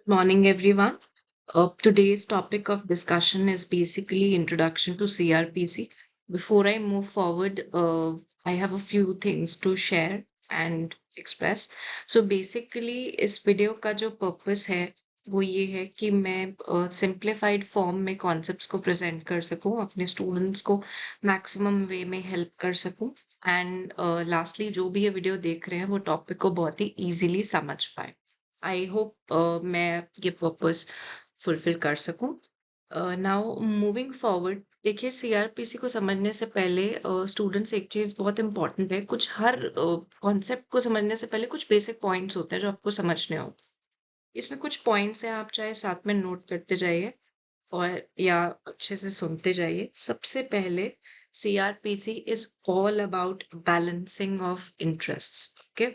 Morning, everyone. Today's topic of discussion is basically introduction to CRPC. Before I move forward, I have a few things to share and express. So basically, इस video का जो purpose है वो ये है कि मैं simplified form में कॉन्सेप्ट्स को प्रेजेंट कर सकूं, अपने स्टूडेंट्स को मैक्सिमम वे में हेल्प कर सकूं एंड लास्टली जो भी ये वीडियो देख रहे हैं वो टॉपिक को बहुत ही इजीली समझ पाए। आई होप मैं ये पर्पस फुलफिल कर सकूं। नाउ मूविंग फॉरवर्ड, देखिए सीआरपीसी को समझने से पहले स्टूडेंट्स एक चीज बहुत इंपॉर्टेंट है, कुछ हर कॉन्सेप्ट को समझने से पहले कुछ बेसिक पॉइंट्स होते हैं जो आपको समझने होते हैं। इसमें कुछ पॉइंट्स हैं, आप चाहे साथ में नोट करते जाइए और या अच्छे से सुनते जाइए। सबसे पहले CrPC is all about balancing of interests. Okay,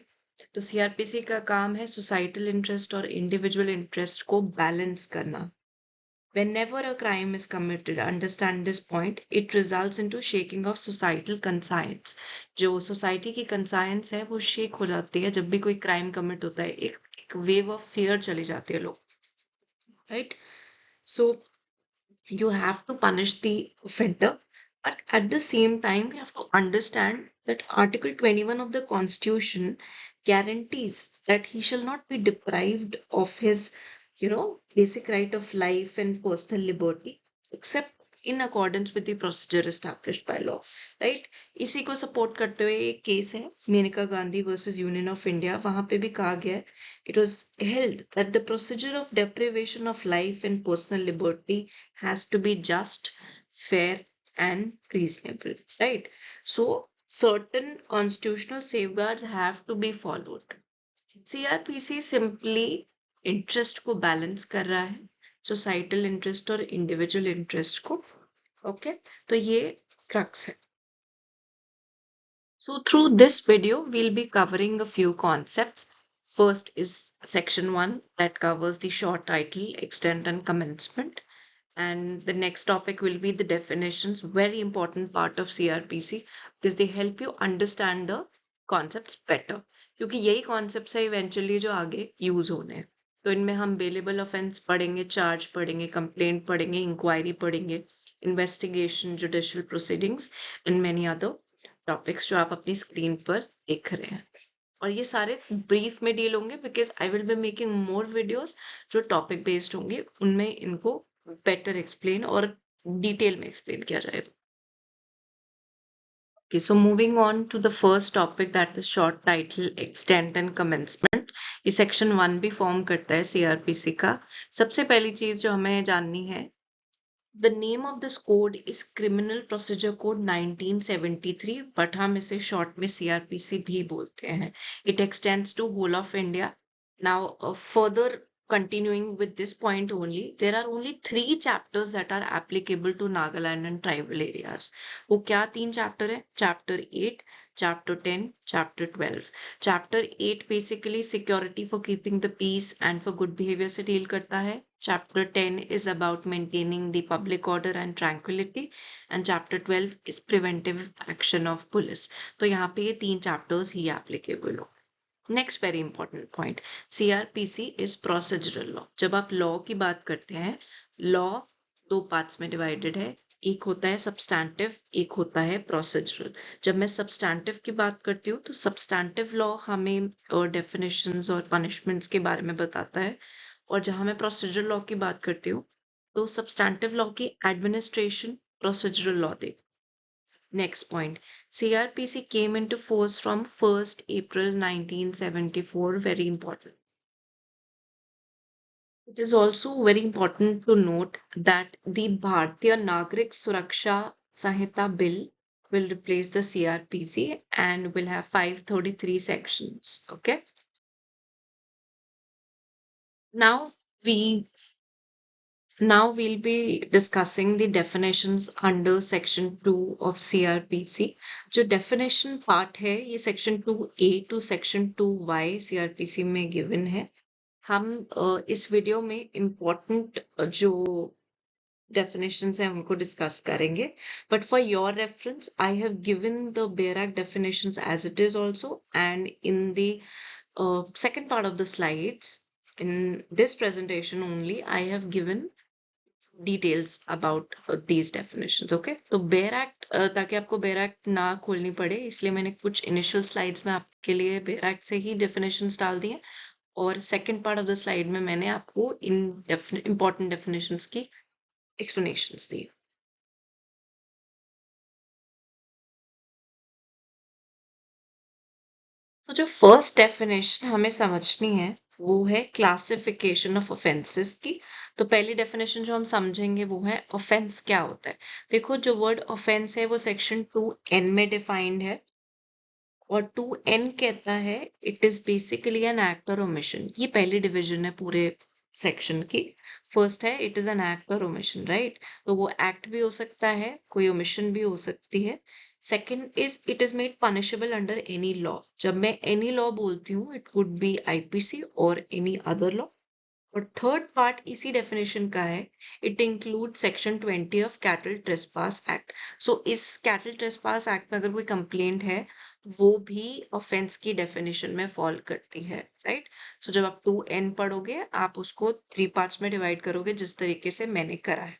तो सीआरपीसी का काम है सोसाइटल इंटरेस्ट और इंडिविजुअल इंटरेस्ट को बैलेंस करना। Whenever a crime is committed, understand this point, it results into shaking of societal conscience. जो सोसाइटी की conscience है वो शेक हो जाती है जब भी कोई क्राइम कमिट होता है। एक वेव ऑफ फियर चली जाती है लोग, right? So you have to punish the offender, but at the same time you have to understand that article 21 of the constitution guarantees that he shall not be deprived of his basic right of life and personal liberty except in accordance with the procedure established by law, right? इसी को support करते हुए एक case है Maneka Gandhi versus union of India. वहां पे भी कहा गया है, it was held that the procedure of deprivation of life and personal liberty has to be just, fair, and reasonable, right? So, certain constitutional safeguards have to be followed. CRPC simply interest को balance कर रहा है, societal interest और individual interest को। Okay, तो ये crux है। So through this video, we'll be covering a few concepts. First is section 1 that covers the short title, extent, and commencement. And the next topic will be the definitions, very important part of CRPC because they help you understand the concepts better. क्योंकि यही concepts है eventually जो आगे use होने हैं। तो इनमें हम बेलेबल ऑफेंस पढ़ेंगे, चार्ज पढ़ेंगे, कंप्लेंट पढ़ेंगे, इंक्वायरी पढ़ेंगे, investigation, judicial proceedings and many other topics जो आप अपनी स्क्रीन पर देख रहे हैं। और ये सारे ब्रीफ में डील होंगे because I will be making more videos जो टॉपिक बेस्ड होंगे, उनमें इनको बेटर एक्सप्लेन और डिटेल में एक्सप्लेन किया जाएगा। Okay, so moving on to the first topic, that is short title, extent and commencement. ये सेक्शन 1 भी फॉर्म करता है सीआरपीसी का। सबसे पहली चीज जो हमें जाननी है, the name of this code is Criminal Procedure Code 1973, but हम इसे short में CRPC भी बोलते हैं। It extends to whole of India. Now, further continuing with this point only, there are only 3 chapters that are applicable to Nagaland and tribal areas. वो क्या 3 chapter है? Chapter 8, Chapter 10, Chapter 12. Chapter 8 basically security for keeping the peace and for good behavior से deal करता है। Chapter 10 is about maintaining the public order and tranquility, and Chapter 12 is preventive action of police. तो यहाँ पे ये 3 chapters ही applicable हो। Next very important point, CrPC is procedural law. जब आप लॉ की बात करते हैं, लॉ 2 पार्ट्स में डिवाइडेड है, एक होता है सब्सटैंटिव, एक होता है प्रोसीजरल। जब मैं सब्सटैंटिव की बात करती हूँ तो सब्सटैंटिव लॉ हमें डेफिनेशंस और पनिशमेंट्स के बारे में बताता है, और जहां मैं प्रोसीजरल लॉ की बात करती हूँ तो सब्सटैंटिव लॉ की administration procedural law they. Next point, CRPC came into force from 1st April 1974, very important. It is also very important to note that the Bharatiya Nagrik Suraksha Sanhita Bill will replace the CRPC and will have 533 sections. Okay. Now we Now we'll be discussing the definitions under section 2 of CRPC. जो definition part है ये section 2A to section 2Y CRPC में given है। हम इस video में important जो definitions हैं उनको discuss करेंगे, but for your reference I have given the BERAC definitions as it is also, and in the second part of the slides in this presentation only, I have given details about these definitions. Okay, तो bare act, ताकि आपको bare act ना खोलनी पड़े, इसलिए मैंने कुछ initial slides में आपके लिए बेयर एक्ट से ही definitions डाल दिए, और second part of the slide में मैंने आपको इन important definitions की explanations दी. तो जो फर्स्ट डेफिनेशन हमें समझनी है वो है क्लासिफिकेशन ऑफ ऑफेंसेस की. तो पहली डेफिनेशन जो हम समझेंगे वो है ऑफेंस क्या होता है. देखो, जो वर्ड ऑफेंस है वो सेक्शन 2N में डिफाइंड है, और 2N कहता है it is basically an act और ओमिशन. ये पहली डिवीजन है पूरे सेक्शन की. फर्स्ट है इट इज एन एक्ट और ओमिशन, राइट. तो वो एक्ट भी हो सकता है, कोई ओमिशन भी हो सकती है. Second is it is made punishable under any law. जब मैं एनी लॉ बोलती हूँ, it could be IPC or any other law. और थर्ड पार्ट इसी डेफिनेशन का है, it include section 20 of cattle trespass act. So इस कैटल ट्रेसपास एक्ट में अगर कोई कंप्लेंट है, वो भी ऑफेंस की डेफिनेशन में फॉल करती है, राइट. सो जब आप 2N पढ़ोगे, आप उसको 3 पार्ट्स में डिवाइड करोगे जिस तरीके से मैंने करा है.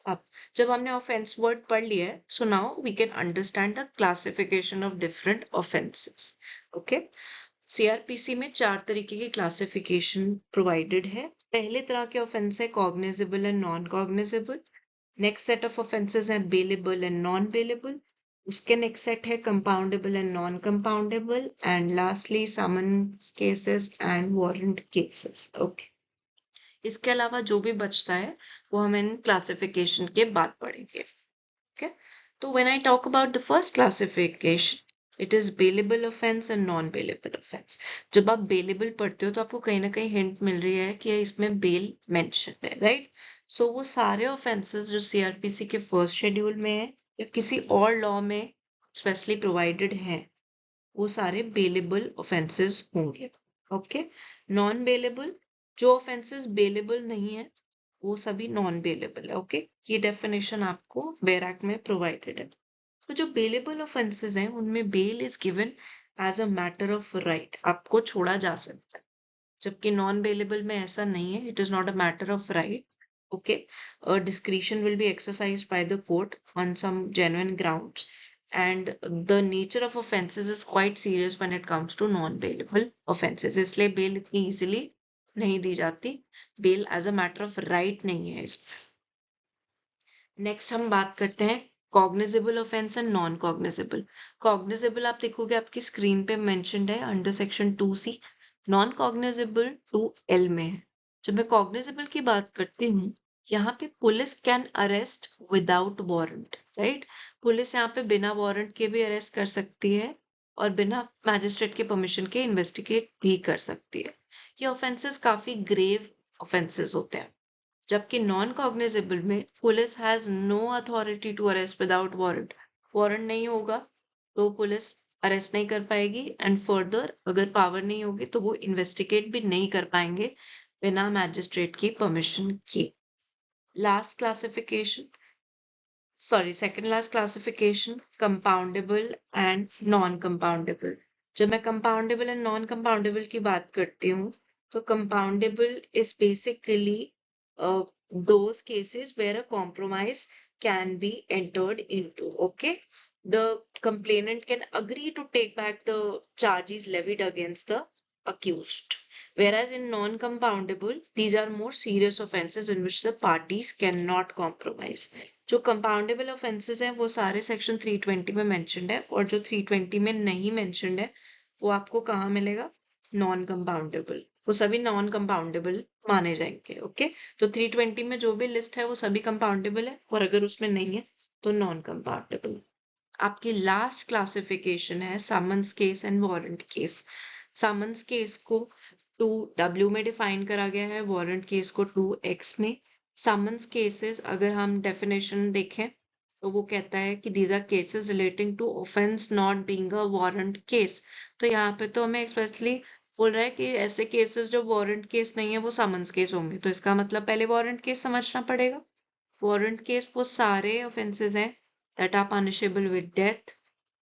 अब जब हमने ऑफेंस वर्ड पढ़ लिया है, so now we can understand the classification of different offences. Okay, CrPC में 4 तरीके की क्लासिफिकेशन प्रोवाइडेड है. पहले तरह के ऑफेंस है cognizable and non cognizable. Next set of offences है बेलेबल एंड नॉन बेलेबल. उसके नेक्स्ट सेट है compoundable and non compoundable. And lastly summons cases and warrant cases. Okay, इसके अलावा जो भी बचता है वो हम इन क्लासिफिकेशन के बाद पढ़ेंगे. Okay, तो when I talk about the first classification, it is bailable offense and non-bailable offense. जब आप bailable पढ़ते हो तो आपको कहीं ना कहीं हिंट मिल रही है कि इसमें बेल मेंशन है, राइट. सो वो सारे ऑफेंसेस जो सीआरपीसी के फर्स्ट शेड्यूल में है या किसी और लॉ में स्पेशली प्रोवाइडेड हैं, वो सारे बेलेबल ऑफेंसेस होंगे. ओके, नॉन बेलेबल, जो ऑफेंसेस बेलेबल नहीं है वो सभी नॉन बेलेबल है. ओके, ये डेफिनेशन आपको बेयर एक्ट में प्रोवाइडेड है. तो जो बेलेबल ऑफेंसेस हैं उनमें bail is given as a matter of right, आपको छोड़ा जा सकता है. जबकि नॉन बेलेबल में ऐसा नहीं है, it is not a matter of right. Okay, discretion will be exercised by the court on some genuine grounds, and the nature of offenses is quite serious when it comes to non-bailable offenses. इसलिए bail इतनी easily नहीं दी जाती. Bail as a matter of right नहीं है इसमें. Next हम बात करते हैं cognizable offence and non cognizable. Cognizable आप देखोगे आपकी स्क्रीन पे मेंशन्ड है under section 2C. Non cognizable 2L में है. जब मैं कॉग्निजेबल की बात करती हूँ, यहाँ पे police can arrest without warrant, right. Police यहाँ पे बिना वारंट के भी अरेस्ट कर सकती है और बिना मैजिस्ट्रेट के परमिशन के इन्वेस्टिगेट भी कर सकती है. ये ऑफेंसेस काफी ग्रेव ऑफेंसेस होते हैं. जबकि नॉन कॉग्निजेबल में police has no authority to arrest without warrant. Warrant नहीं होगा तो पुलिस अरेस्ट नहीं कर पाएगी, एंड फर्दर अगर पावर नहीं होगी तो वो इन्वेस्टिगेट भी नहीं कर पाएंगे बिना मैजिस्ट्रेट की परमिशन के. Last classification, sorry, second last classification, compoundable and non compoundable. जब मैं कंपाउंडेबल एंड नॉन कंपाउंडेबल की बात करती हूँ, तो compoundable is basically those cases where a compromise can be entered into. Okay, the complainant can agree to take back the charges levied against the accused. Whereas in non-compoundable, these are more serious offences in which the parties cannot compromise. जो compoundable offences हैं वो सारे section 320 में mentioned है, और जो 320 में नहीं मेंशन्ड है वो आपको कहाँ मिलेगा, नॉन कंपाउंडेबल. वो सभी नॉन कंपाउंडेबल माने जाएंगे. ओके, तो 320 में जो भी लिस्ट है वो सभी कंपाउंडेबल है, और अगर उसमें नहीं है तो नॉन कंपाउंडेबल. आपकी लास्ट क्लासिफिकेशन है summons case and warrant case. Summons case को 2W में डिफाइन करा गया है, वारंट केस को 2X में. समन्स केसेस अगर हम डेफिनेशन देखें तो वो कहता है कि these are cases relating to offence not being a warrant case. तो यहाँ पे तो हमें एक्सप्रेसली बोल रहा है कि ऐसे केसेस जो वारंट केस नहीं है वो समन्स केस होंगे. तो इसका मतलब पहले वारंट केस समझना पड़ेगा. वारंट केस वो सारे ऑफेंसेस हैं that are punishable with death,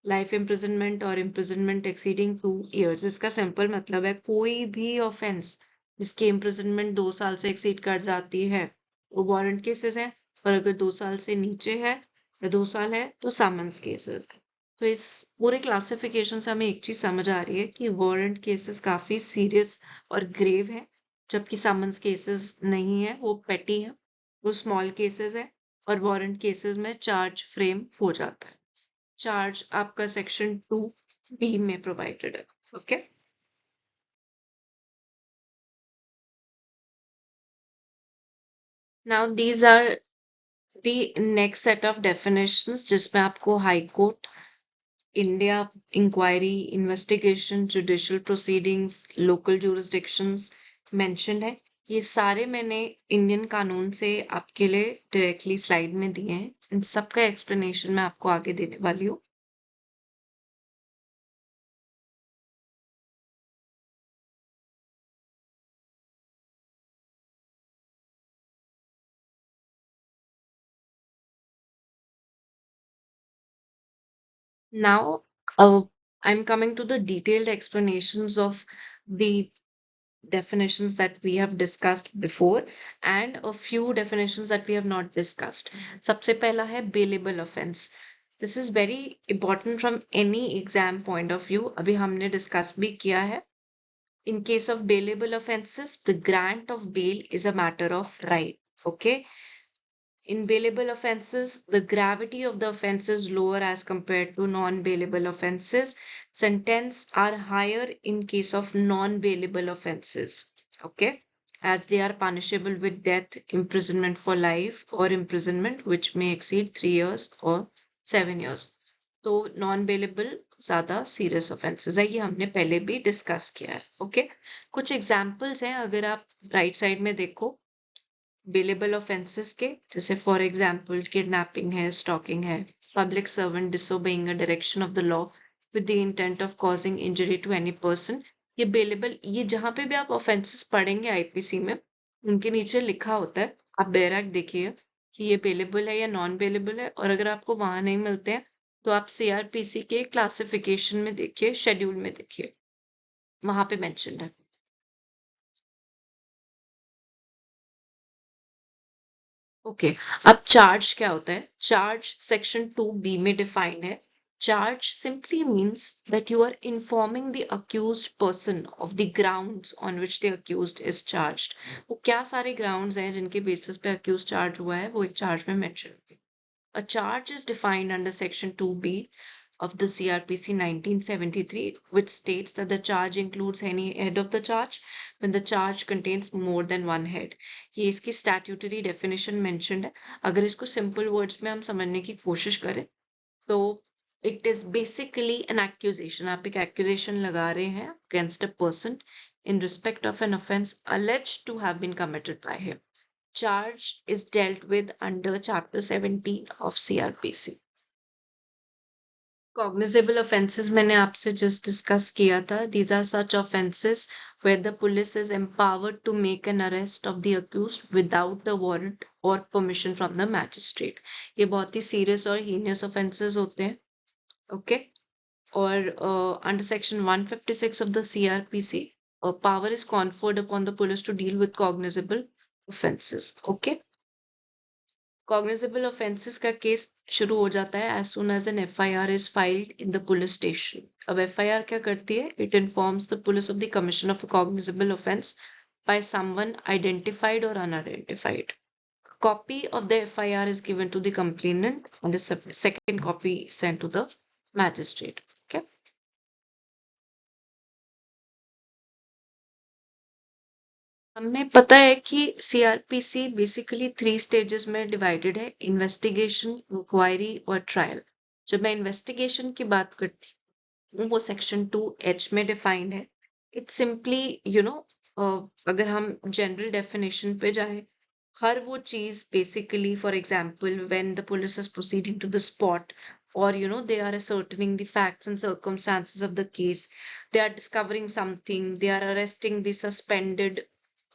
life imprisonment और imprisonment exceeding 2 years. इसका सिंपल मतलब है कोई भी ऑफेंस जिसकी इम्प्रिजनमेंट 2 साल से एक्सीड कर जाती है वो वारंट केसेस हैं, और अगर 2 साल से नीचे है या 2 साल है तो समन्स केसेस है। तो इस पूरे क्लासिफिकेशन से हमें एक चीज समझ आ रही है कि वारंट केसेस काफी सीरियस और ग्रेव है, जबकि समन्स केसेस नहीं है, वो पेटी है, वो स्मॉल केसेस है, और वारंट केसेस में चार्ज फ्रेम हो जाता है। चार्ज आपका सेक्शन 2B में प्रोवाइडेड है। Okay, now these are the next set of definitions जिसमें आपको high court, India inquiry, investigation, judicial proceedings, local jurisdictions mentioned है। ये सारे मैंने इंडियन कानून से आपके लिए डायरेक्टली स्लाइड में दिए हैं। इन सबका एक्सप्लेनेशन मैं आपको आगे देने वाली हूँ। Now, I'm coming to the detailed explanations of the definitions that we have discussed before and a few definitions that we have not discussed. सबसे पहला है bailable offense. This is very important from any exam point of view. अभी हमने discuss भी किया है. In case of bailable offenses, the grant of bail is a matter of right. Okay. In bailable offences, the gravity of the offence is lower as compared to non-bailable offences. Sentences are higher in case of non-bailable offences, okay, as they are punishable with death, imprisonment for life, or imprisonment which may exceed 3 years or 7 years. तो non bailable ज्यादा serious offences है, ये हमने पहले भी discuss किया है। Okay, कुछ एग्जांपल्स हैं, अगर आप राइट साइड में देखो बेलेबल ऑफेंसेस के, जैसे फॉर एग्जांपल किडनैपिंग है, स्टॉकिंग है, public servant disobeying a direction of the law with the intent of causing injury to any person. ये बेलेबल, ये जहां पे भी आप ऑफेंसेस पढ़ेंगे आईपीसी में, उनके नीचे लिखा होता है, आप बेरक देखिए कि ये बेलेबल है या नॉन बेलेबल है, और अगर आपको वहां नहीं मिलते हैं तो आप सीआरपीसी के क्लासिफिकेशन में देखिए, शेड्यूल में देखिए, वहां पे मेंशन है। ओके, अब चार्ज क्या होता है? चार्ज सेक्शन 2B में डिफाइन है। Charge simply means that you are informing the accused person of the grounds on which the accused is charged. वो क्या सारे ग्राउंड्स हैं जिनके बेसिस पे अक्यूज चार्ज हुआ है, वो एक चार्ज में मेंशन होते हैं। A charge is defined under Section 2B of the CRPC 1973, which states that the charge includes any head of the charge when the charge contains more than one head. ये इसकी statutory definition mentioned है। अगर इसको simple words में हम समझने की कोशिश करें तो it is basically an accusation. आप एक accusation लगा रहे हैं against a person in respect of an offence alleged to have been committed by him. Charge is dealt with under Chapter 17 of CRPC. Cognizable offences मैंने आपसे just discuss किया था. These are such offences where the police is empowered to make an arrest of the accused without the warrant or permission from the magistrate. ये बहुत ही serious और heinous offences होते हैं. Okay? और under section 156 of the CRPC, power is conferred upon the police to deal with cognizable offences. Okay? Cognizable offences का case शुरू हो जाता है as soon as an FIR is filed in the police station. अब FIR क्या करती है? It informs the police of the commission of a cognizable offence by someone identified or unidentified. Copy of the FIR is given to the complainant and the second copy sent to the magistrate. Okay. हमें पता है कि CrPC basically 3 stages में divided है, investigation, inquiry और trial. जब मैं investigation की बात करती हूँ वो सेक्शन 2H में डिफाइंड है। इट्स सिंपली अगर हम जनरल डेफिनेशन पे जाए, हर वो चीज basically, for example when the police is proceeding to the spot, or they are ascertaining the facts and circumstances of the case, they are discovering something, they are arresting the suspended,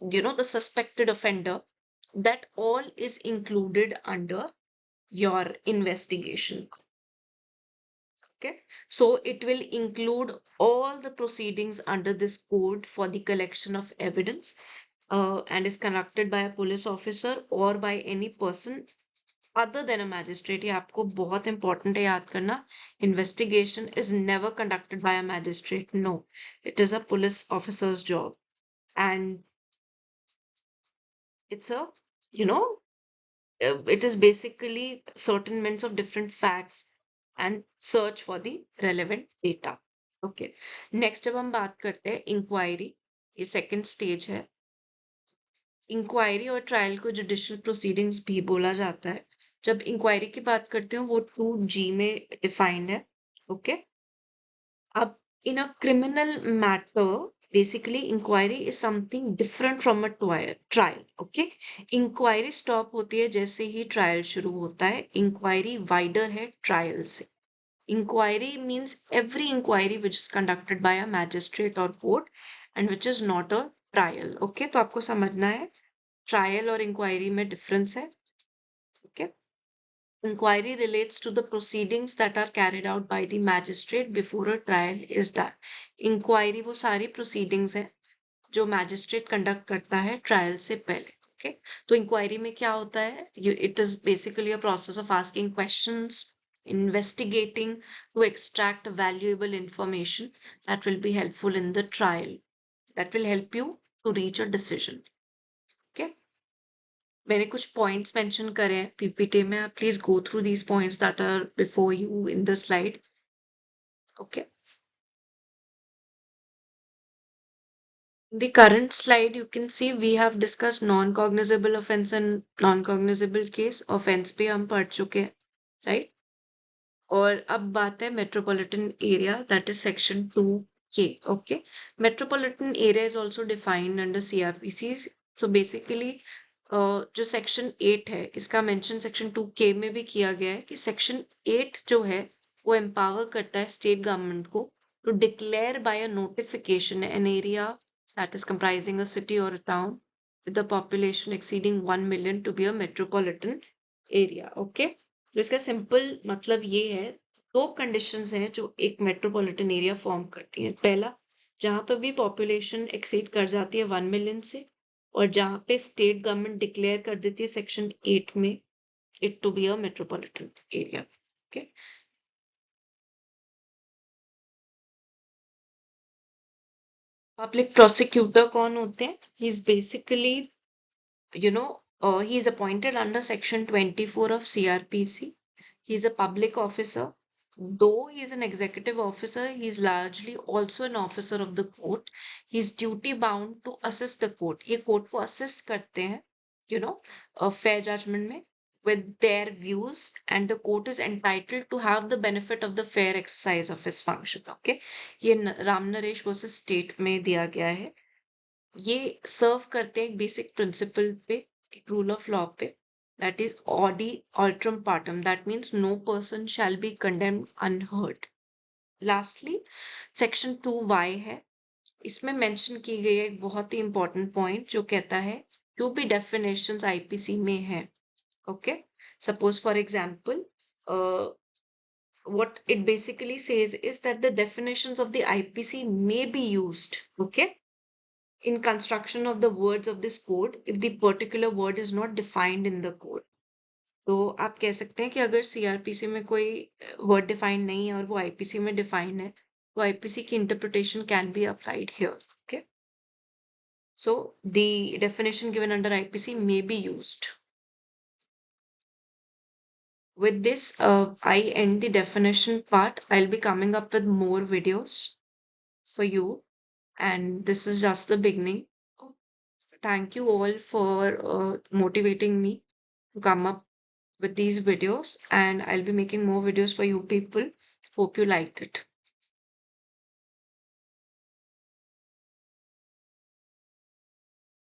the suspected offender, that all is included under your investigation. Okay, so it will include all the proceedings under this code for the collection of evidence and is conducted by a police officer or by any person other than a magistrate. ये आपको बहुत important है याद करना. Investigation is never conducted by a magistrate. No, it is a police officer's job, and it's a, you know, it is basically ascertainments of different facts and search for the relevant data. Okay, next अब हम बात करते हैं inquiry. ये second stage है. Inquiry और trial को judicial proceedings भी बोला जाता है. जब इंक्वायरी की बात करते हैं वो 2G में डिफाइंड है. ओके, अब in a criminal matter, basically inquiry is something different from a trial. Okay, inquiry stop होती है जैसे ही trial शुरू होता है. Inquiry wider है trial से. Inquiry means every inquiry which is conducted by a magistrate or court and which is not a trial. Okay, तो आपको समझना है ट्रायल और इंक्वायरी में डिफरेंस है. Okay, inquiry relates to the proceedings that are carried out by the magistrate before a trial is done. Inquiry वो सारी proceedings है जो magistrate conduct करता है trial से पहले. Okay, तो inquiry में क्या होता है? It is basically a process of asking questions, investigating to extract valuable information that will be helpful in the trial, that will help you to reach a decision. Okay, मैंने कुछ points mention करे हैं PPT में. आप please go through these points that are before you in the slide. Okay, in the current slide you can see we have discussed non-cognizable offense and non-cognizable case. offense पे हम पढ़ चुके हैं, right? और अब बात है metropolitan area, that is section 2K. okay, metropolitan area is also defined under CRPCs. so basically जो सेक्शन 8 है इसका मेंशन सेक्शन 2K में भी किया गया है कि सेक्शन 8 जो है वो एम्पावर करता है स्टेट गवर्नमेंट को to declare by a notification an area that is comprising a city or a town with the population exceeding 1 million to be a metropolitan area. Okay, तो इसका सिंपल मतलब ये है, दो कंडीशंस हैं जो एक मेट्रोपॉलिटन एरिया फॉर्म करती हैं. पहला, जहां पर भी पॉपुलेशन एक्सीड कर जाती है 1 मिलियन से, और जहां पे स्टेट गवर्नमेंट डिक्लेयर कर देती है सेक्शन 8 में it to be a metropolitan area. Okay, public prosecutor कौन होते हैं? He is basically, you know, he is appointed under section 24 of CRPC. He is a public officer. Though he is an executive officer, he is largely also an officer of the court. He is duty bound to assist the court. ये court को assist करते हैं, you know, a fair judgment में with their views, and the court is entitled to have the benefit of the fair exercise of his function. Okay, ये Ram Naresh versus state में दिया गया है. ये सर्व करते हैं एक बेसिक प्रिंसिपल पे, एक रूल ऑफ लॉ पे, that is audi alteram partem. That means no person shall be condemned unheard. Lastly section 2Y है. इसमें मेंशन की गई है एक बहुत ही इंपॉर्टेंट पॉइंट जो कहता है जो भी डेफिनेशंस आईपीसी में है. Okay, suppose for example what it basically says is that the definitions of the IPC may be used, okay, in construction of the words of this code if the particular word is not defined in the code. तो आप कह सकते हैं कि अगर CrPC में कोई word define नहीं है और वो आईपीसी में डिफाइन है तो आईपीसी की interpretation can be applied here. Okay, so the definition given under IPC may be used. With this, I end the definition part. I'll be coming up with more videos for you, and this is just the beginning. Thank you all for motivating me to come up with these videos, and I'll be making more videos for you people. Hope you liked it.